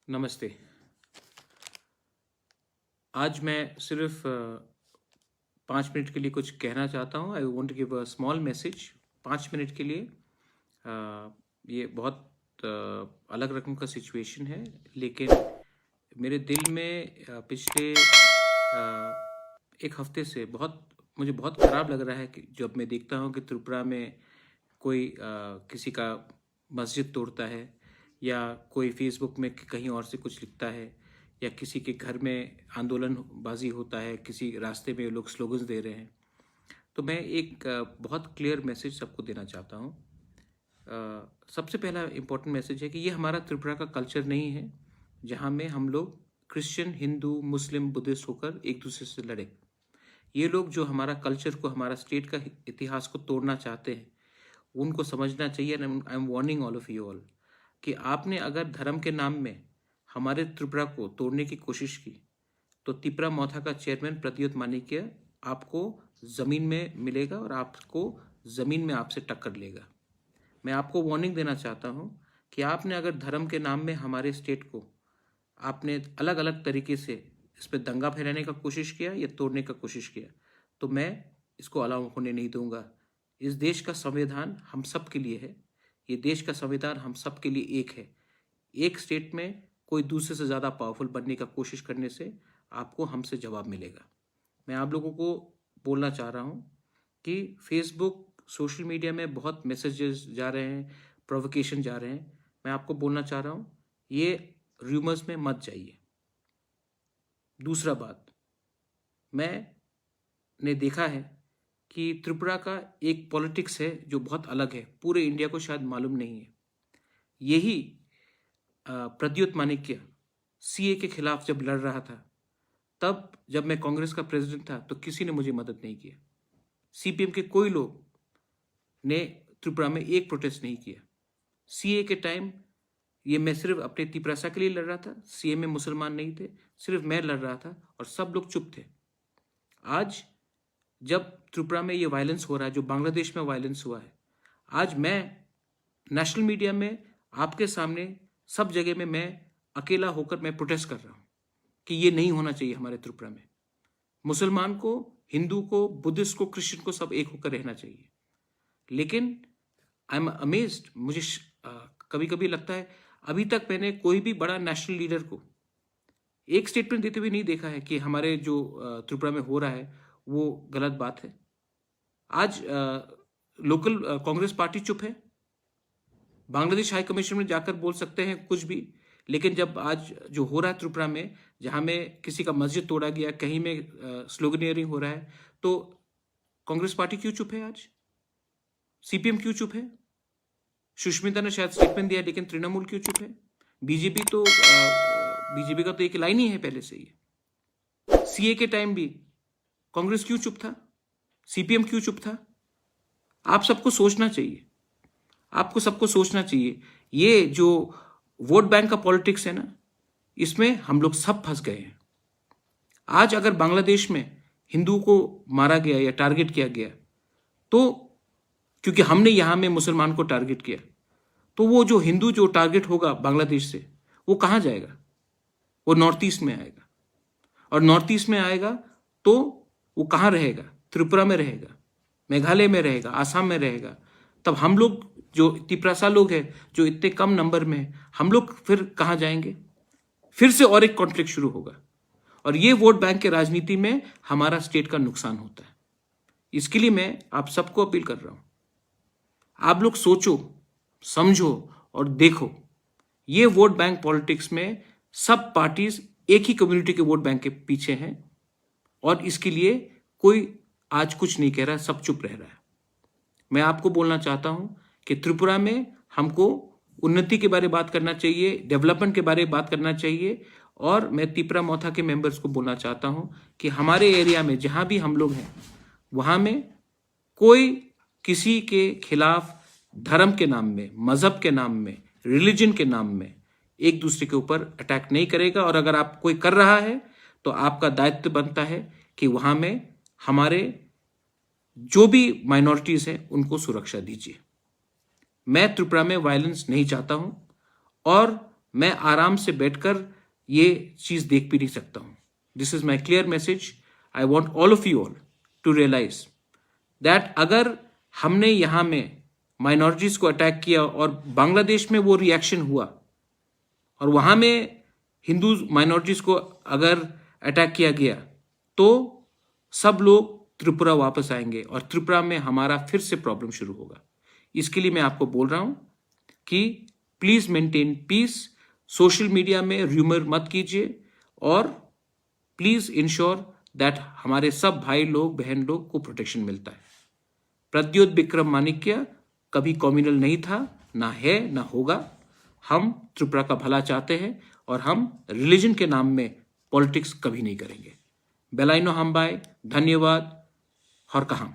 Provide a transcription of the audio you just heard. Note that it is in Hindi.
नमस्ते। आज मैं सिर्फ 5 मिनट के लिए कुछ कहना चाहता हूँ। I want to give a small message 5 minute के लिए। ये बहुत अलग रकम का सिचुएशन है, लेकिन मेरे दिल में पिछले एक हफ्ते से मुझे बहुत ख़राब लग रहा है कि जब मैं देखता हूँ कि त्रिपुरा में कोई किसी का मस्जिद तोड़ता है, या कोई फेसबुक में कहीं और से कुछ लिखता है, या किसी के घर में आंदोलनबाजी होता है, किसी रास्ते में लोग स्लोगन्स दे रहे हैं। तो मैं एक बहुत क्लियर मैसेज सबको देना चाहता हूँ। सबसे पहला इम्पोर्टेंट मैसेज है कि ये हमारा त्रिपुरा का कल्चर नहीं है जहाँ में हम लोग क्रिश्चियन, हिंदू, मुस्लिम, बुद्धिस्ट होकर एक दूसरे से लड़े। ये लोग जो हमारा कल्चर को, हमारा स्टेट का इतिहास को तोड़ना चाहते हैं, उनको समझना चाहिए। I am warning all of you all कि आपने अगर धर्म के नाम में हमारे त्रिपुरा को तोड़ने की कोशिश की, तो तिपरा मौथा का चेयरमैन प्रद्युत मानिक्य आपको ज़मीन में मिलेगा और आपको ज़मीन में आपसे टक्कर लेगा। मैं आपको वार्निंग देना चाहता हूँ कि आपने अगर धर्म के नाम में हमारे स्टेट को आपने अलग अलग तरीके से इस पर दंगा फैलाने का कोशिश किया या तोड़ने का कोशिश किया, तो मैं इसको अलाउ होने नहीं दूंगा। इस देश का संविधान हम सब के लिए है। ये देश का संविधान हम सब के लिए एक है। एक स्टेट में कोई दूसरे से ज़्यादा पावरफुल बनने का कोशिश करने से आपको हमसे जवाब मिलेगा। मैं आप लोगों को बोलना चाह रहा हूँ कि फेसबुक, सोशल मीडिया में बहुत मैसेजेस जा रहे हैं, प्रोवोकेशन जा रहे हैं। मैं आपको बोलना चाह रहा हूँ, ये रूमर्स में मत जाइए। दूसरा बात, मैंने देखा है कि त्रिपुरा का एक पॉलिटिक्स है जो बहुत अलग है, पूरे इंडिया को शायद मालूम नहीं है। यही प्रद्युत मानिक्य सीए के खिलाफ जब लड़ रहा था, तब जब मैं कांग्रेस का प्रेसिडेंट था, तो किसी ने मुझे मदद नहीं किया। सीपीएम के कोई लोग ने त्रिपुरा में एक प्रोटेस्ट नहीं किया। सीए के टाइम ये मैं सिर्फ अपने तिपरासा के लिए लड़ रहा था, सीए में मुसलमान नहीं थे, सिर्फ मैं लड़ रहा था और सब लोग चुप थे। आज जब त्रिपुरा में ये वायलेंस हो रहा है, जो बांग्लादेश में वायलेंस हुआ है, आज मैं नेशनल मीडिया में आपके सामने सब जगह में मैं अकेला होकर मैं प्रोटेस्ट कर रहा हूँ कि ये नहीं होना चाहिए हमारे त्रिपुरा में। मुसलमान को, हिंदू को, बुद्धिस्ट को, क्रिश्चियन को सब एक होकर रहना चाहिए। लेकिन आई एम अमेज्ड, मुझे कभी कभी लगता है अभी तक मैंने कोई भी बड़ा नेशनल लीडर को एक स्टेटमेंट देते हुए नहीं देखा है कि हमारे जो त्रिपुरा में हो रहा है वो गलत बात है। आज लोकल कांग्रेस पार्टी चुप है। बांग्लादेश हाई कमीशन में जाकर बोल सकते हैं कुछ भी, लेकिन जब आज जो हो रहा है त्रिपुरा में, जहां में किसी का मस्जिद तोड़ा गया, कहीं में स्लोगनियरिंग हो रहा है, तो कांग्रेस पार्टी क्यों चुप है? आज सीपीएम क्यों चुप है? सुष्मिता ने शायद स्टेटमेंट दिया, लेकिन तृणमूल क्यों चुप है? बीजेपी का तो एक लाइन ही है पहले से ही। सीए के टाइम भी कांग्रेस क्यों चुप था? सीपीएम क्यों चुप था? आप सबको सोचना चाहिए, आपको सबको सोचना चाहिए। ये जो वोट बैंक का पॉलिटिक्स है ना, इसमें हम लोग सब फंस गए हैं। आज अगर बांग्लादेश में हिंदू को मारा गया या टारगेट किया गया, तो क्योंकि हमने यहां में मुसलमान को टारगेट किया, तो वो जो हिंदू जो टारगेट होगा बांग्लादेश से, वो कहां जाएगा? वो नॉर्थ ईस्ट में आएगा, और नॉर्थ ईस्ट में आएगा तो वो कहां रहेगा? त्रिपुरा में रहेगा, मेघालय में रहेगा, आसाम में रहेगा। तब हम लोग जो तिपरासा लोग हैं, जो इतने कम नंबर में हैं, हम लोग फिर कहां जाएंगे? फिर से और एक कॉन्फ्लिक्ट शुरू होगा, और ये वोट बैंक के राजनीति में हमारा स्टेट का नुकसान होता है। इसके लिए मैं आप सबको अपील कर रहा हूं, आप लोग सोचो, समझो और देखो। ये वोट बैंक पॉलिटिक्स में सब पार्टीज एक ही कम्युनिटी के वोट बैंक के पीछे हैं, और इसके लिए कोई आज कुछ नहीं कह रहा, सब चुप रह रहा है। मैं आपको बोलना चाहता हूं कि त्रिपुरा में हमको उन्नति के बारे में बात करना चाहिए, डेवलपमेंट के बारे में बात करना चाहिए। और मैं तिपरा मौथा के मेंबर्स को बोलना चाहता हूं कि हमारे एरिया में जहां भी हम लोग हैं, वहां में कोई किसी के खिलाफ धर्म के नाम में, मजहब के नाम में, रिलीजन के नाम में एक दूसरे के ऊपर अटैक नहीं करेगा। और अगर आप कोई कर रहा है, तो आपका दायित्व बनता है कि वहां में हमारे जो भी माइनॉरिटीज हैं उनको सुरक्षा दीजिए। मैं त्रिपुरा में वायलेंस नहीं चाहता हूं, और मैं आराम से बैठकर ये चीज देख भी नहीं सकता हूं. This is my clear message. I want all of you all to realise that अगर हमने यहां में माइनॉरिटीज को अटैक किया और बांग्लादेश में वो रिएक्शन हुआ और वहां में हिंदू माइनॉरिटीज को अगर अटैक किया गया तो सब लोग त्रिपुरा वापस आएंगे और त्रिपुरा में हमारा फिर से प्रॉब्लम शुरू होगा. इसके लिए मैं आपको बोल रहा हूं कि please maintain piece. Social media में र्यूमर मत कीजिए और प्लीज इंश्योर दैट हमारे सब भाई लोग बहन लोग को प्रोटेक्शन मिलता है. प्रद्योत विक्रम माणिक्य कभी कम्युनल नहीं था, ना है, ना होगा. हम त्रिपुरा का भला चाहते हैं और हम रिलीजन के नाम में पॉलिटिक्स कभी नहीं करेंगे. बेलाइनो हम्बाई, धन्यवाद. हर कहां.